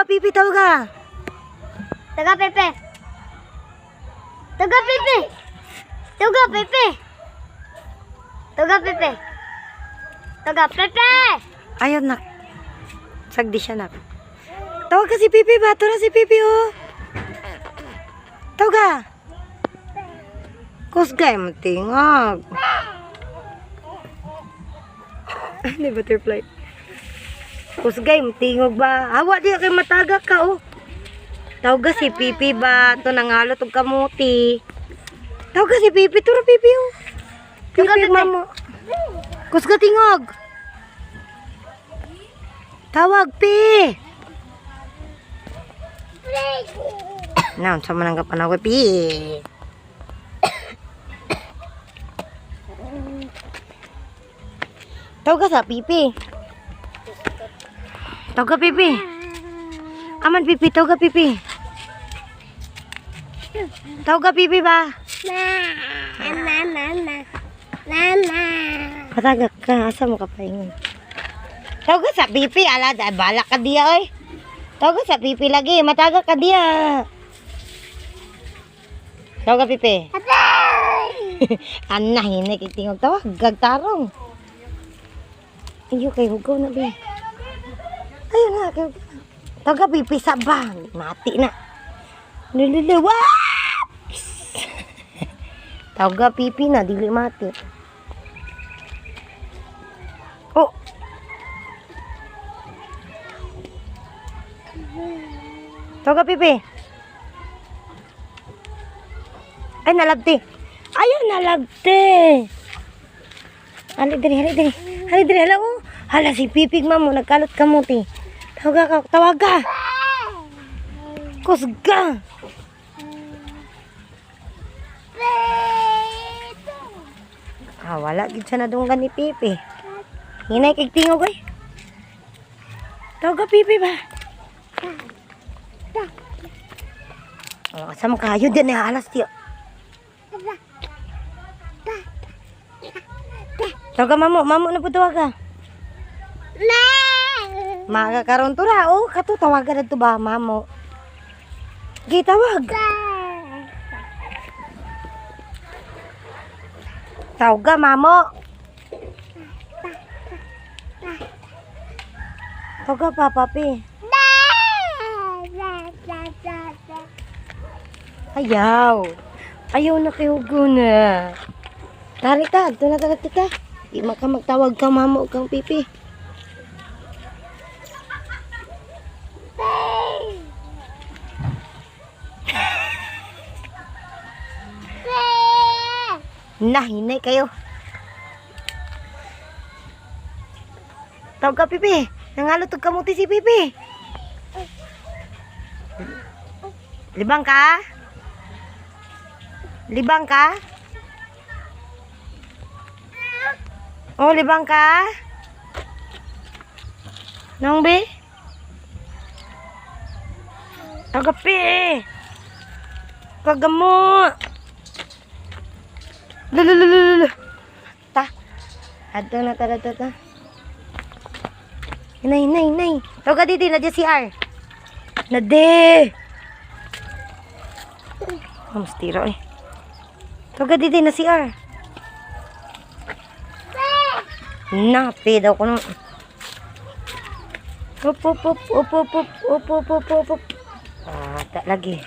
pipi, tawag. Taga Pepe. Taga Pepe. Taga Pepe. Taga Pepe. Taga Pepe. Ayun, nak. Sagdi siya, nak. Tawag ka si Pipi ba? Tura si Pipi, oh. Tawag ka. Kusgay mo tingog. Ano butterfly? Kusgay mo tingog ba? Awa di kay matagak ka, oh. Tawag ka si Pipi ba? Ito nangalot og kamuti. Tawag ka si Pipi. Tura Pipi, oh. Pipi, mamo. Kusga tingog. Tawag, Pi. Naon sa manang kapanaw, Pi. Tawag ka sa Pipi. Tawag ka, Pipi. Aman, Pipi. Tawag ka, Pipi. Tawag ka, Pipi ba? Patagak ka. Asa mo ka paingon? Tawag ka sa Pipi. Ala, balak ka diya, oy. Tawag ka sa Pipi lagi. Matagak ka diya. Tawag ka, Pipi. Anah, hinik. Itingog tawag. Gagtarong. Iyo, kay hugaw na, Bi. Ayun na, kay hugaw na. Tawag ka, Pipi, sabang. Mati na. Lululu, waps! Tawag ka, Pipi na. Dili mati. Oh! Tawag ka, Pipi. Ay, nalagti. Ayun, nalagti. Hali diri, hali diri. Hali diri, hala oh. Hala si Pipig mamo, nagkalot ka mo, ti. Tawag ka, tawag ka. Kusga. Wala gid siya na dunggan ni Pipi. Hinay kay tingog oy. Tawag ka, Pipi ba? Asa mo kayo din alas tiyo. Tawag ka, mamo na po tawag ka. Maga karon tura, oh, kato tawag ka dito ba, mamo? Gi tawag. Tawag ka, mamo. Tawag ka, Papa Pi. Ayaw. Ayaw na kihugo na. Tari ka, ito na talaga ka. Di maka magtawag ka, mamo, kang Pipi. Hinay kayo. Tawag ka, Pipi. Nangalot og kamuti si Pipi. Libang ka? Libang ka? Oh, libang ka? Nong be? Tawag ka, Pi. Kagamo. Lululululu. Ta. Adto na ta. Hinay. Tawag ka dito, nadya si R. Nade. Mustiro eh. Tawag ka dito na si R. Napi daw ko naman. Up. Tak lagi.